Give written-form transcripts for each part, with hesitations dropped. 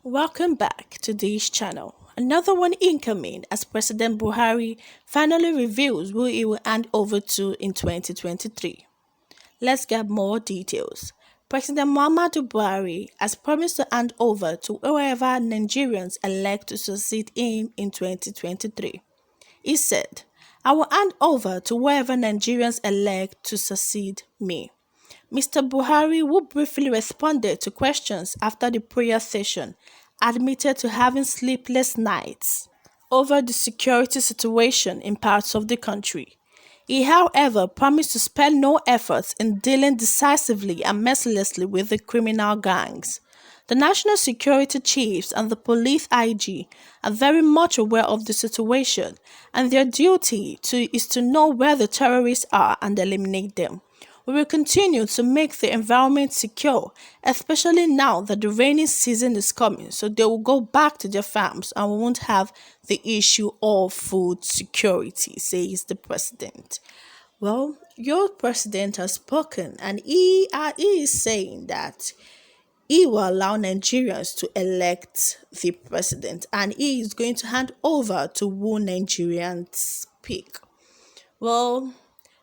Welcome back to this channel. Another one incoming as President Buhari finally reveals who he will hand over to in 2023. Let's get more details. President Muhammadu Buhari has promised to hand over to whoever Nigerians elect to succeed him in 2023. He said, I will hand over to whoever Nigerians elect to succeed me. Mr. Buhari, who briefly responded to questions after the prayer session, admitted to having sleepless nights over the security situation in parts of the country. He, however, promised to spare no efforts in dealing decisively and mercilessly with the criminal gangs. The national security chiefs and the police IG are very much aware of the situation, and their duty is to know where the terrorists are and eliminate them. We will continue to make the environment secure, especially now that the rainy season is coming, so they will go back to their farms and we won't have the issue of food security, says the president. Well, your president has spoken, and he is saying that he will allow Nigerians to elect the president, and he is going to hand over to who Nigerians pick. Well,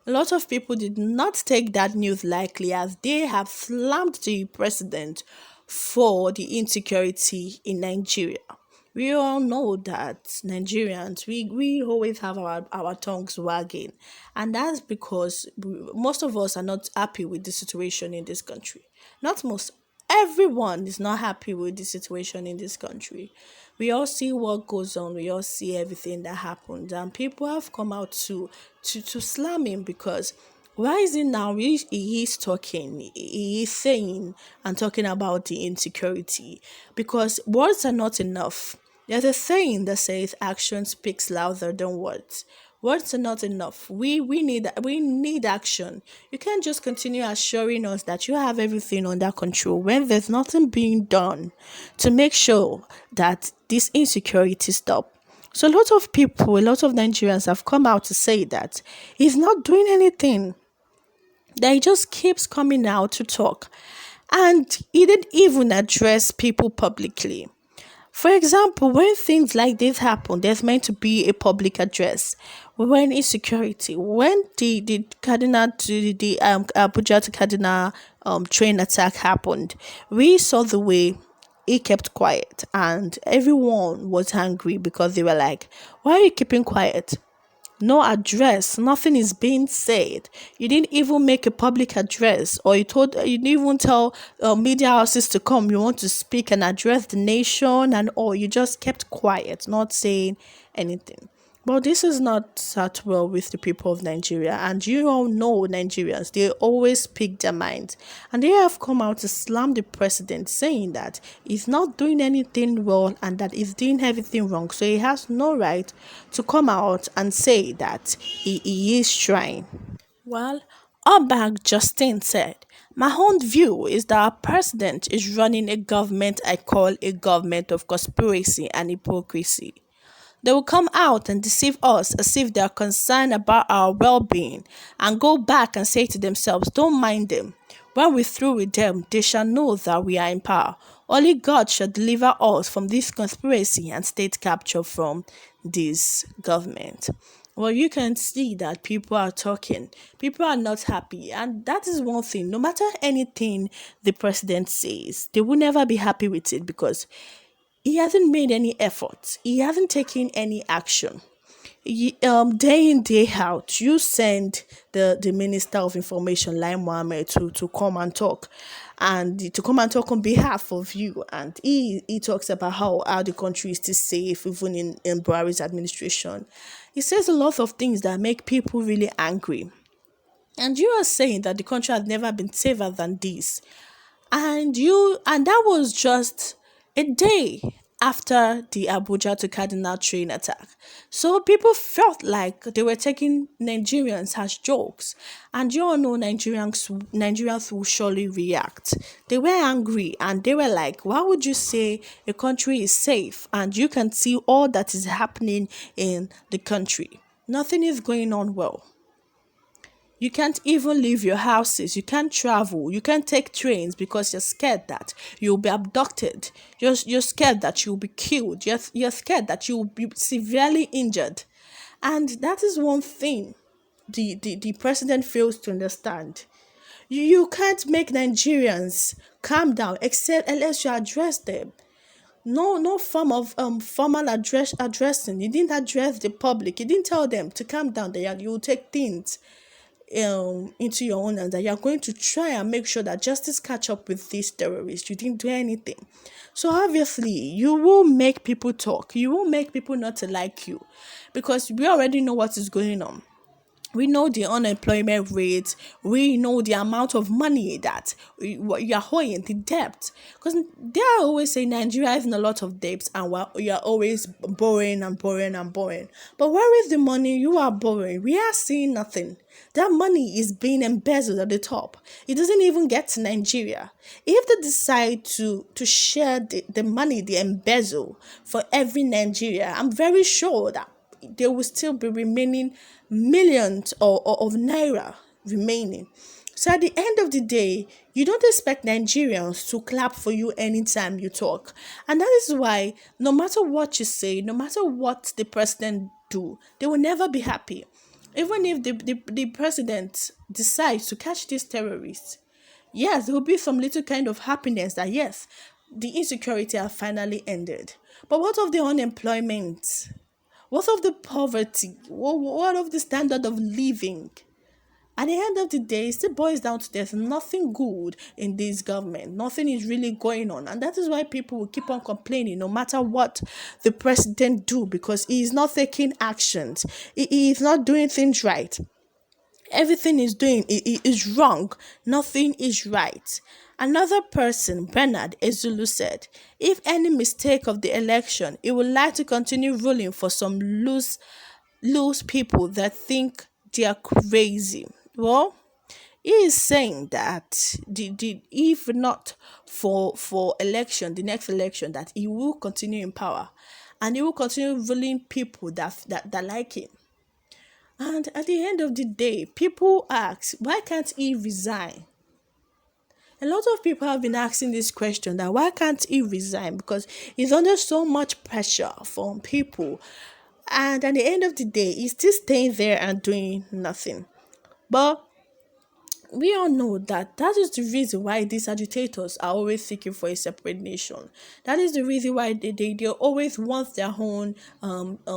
a lot of people did not take that news lightly, as they have slammed the president for the insecurity in Nigeria. We all know that Nigerians, we always have our tongues wagging, and that's because most of us are not happy with the situation in this country. Not most, everyone is not happy with the situation in this country. We all see what goes on, we all see everything that happens, and people have come out to slam him, because why is it now he is talking, he is saying and talking about the insecurity? Because words are not enough. There's a saying that says action speaks louder than words. Words are not enough. We need action. You can't just continue assuring us that you have everything under control when there's nothing being done to make sure that this insecurity stop. So a lot of people, a lot of Nigerians have come out to say that he's not doing anything, that he just keeps coming out to talk, and he didn't even address people publicly. For example, when things like this happen, there's meant to be a public address. When insecurity, when the Cardinal to the Abuja to Cardinal train attack happened, we saw the way he kept quiet, and everyone was angry because they were like, "Why are you keeping quiet? No address, nothing is being said. You didn't even make a public address, or you didn't even tell media houses to come. You want to speak and address the nation and all. You just kept quiet, not saying anything." But this is not sat well with the people of Nigeria, and you all know Nigerians, they always speak their minds, and they have come out to slam the president, saying that he's not doing anything well and that he's doing everything wrong, so he has no right to come out and say that he is trying. Well, Obag Justin said, my own view is that our president is running a government I call a government of conspiracy and hypocrisy. They will come out and deceive us as if they are concerned about our well being, and go back and say to themselves, don't mind them. When we're through with them, they shall know that we are in power. Only God shall deliver us from this conspiracy and state capture from this government. Well, you can see that people are talking. People are not happy. And that is one thing. No matter anything the president says, they will never be happy with it, because he hasn't made any effort. He hasn't taken any action. Day in, day out, you send the Minister of Information, Lai Mohammed, to come and talk. And to come and talk on behalf of you. And he talks about how the country is still safe, even in Buhari's administration. He says a lot of things that make people really angry. And you are saying that the country has never been safer than this. And that was just a day after the Abuja to Cardinal train attack. So people felt like they were taking Nigerians as jokes. And you all know Nigerians will surely react. They were angry, and they were like, why would you say a country is safe and you can see all that is happening in the country? Nothing is going on well. You can't even leave your houses. You can't travel. You can't take trains because you're scared that you'll be abducted. You're scared that you'll be killed. You're scared that you'll be severely injured. And that is one thing the president fails to understand. You can't make Nigerians calm down except unless you address them. No form of formal addressing. You didn't address the public. You didn't tell them to calm down. That you will take things into your own hands. That you are going to try and make sure that justice catch up with these terrorists. You didn't do anything. So obviously, you will make people talk. You will make people not to like you, because we already know what is going on. We know the unemployment rate. We know the amount of money that you're owing, the debt. Because they are always saying Nigeria is in a lot of debts and you're always borrowing and borrowing and borrowing. But where is the money you are borrowing? We are seeing nothing. That money is being embezzled at the top. It doesn't even get to Nigeria. If they decide to share the money they embezzle for every Nigeria, I'm very sure that there will still be remaining millions of naira remaining. So at the end of the day, you don't expect Nigerians to clap for you anytime you talk. And that is why no matter what you say, no matter what the president do, they will never be happy. Even if the president decides to catch these terrorists, yes, there will be some little kind of happiness that yes, the insecurity have finally ended. But what of the unemployment? What of the poverty? What of the standard of living? At the end of the day, it still boils down to there's nothing good in this government. Nothing is really going on. And that is why people will keep on complaining no matter what the president do, because he is not taking actions. He is not doing things right. Everything is wrong. Nothing is right. Another person, Bernard Ezulu, said, if any mistake of the election, he would like to continue ruling for some loose people that think they are crazy. Well, he is saying that if not for election, the next election, that he will continue in power and he will continue ruling people that like him. And at the end of the day, people ask, why can't he resign? A lot of people have been asking this question, that why can't he resign? Because he's under so much pressure from people. And at the end of the day, he's still staying there and doing nothing. But we all know that is the reason why these agitators are always seeking for a separate nation. That is the reason why they always want their own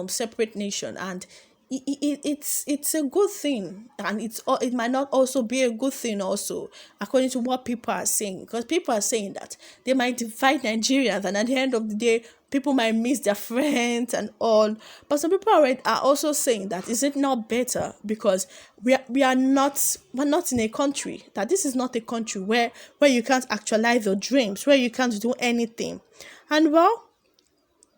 separate nation. And it's a good thing, and it might not also be a good thing also, according to what people are saying, because people are saying that they might divide Nigerians, and at the end of the day people might miss their friends and all. But some people are also saying that is it not better, because we're not in a country, that this is not a country where you can't actualize your dreams, where you can't do anything. And well,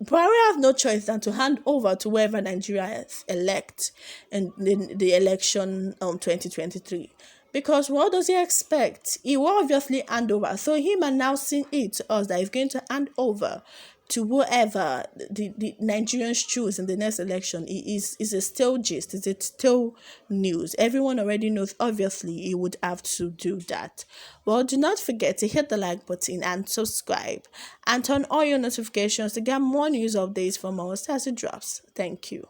Buhari have no choice than to hand over to whoever Nigeria elect in the election 2023. Because what does he expect? He will obviously hand over. So him announcing it to us that he's going to hand over to whoever the Nigerians choose in the next election is a still gist, is it still news? Everyone already knows, obviously, he would have to do that. Well, do not forget to hit the like button and subscribe and turn on all your notifications to get more news updates from our Sassy Drops. Thank you.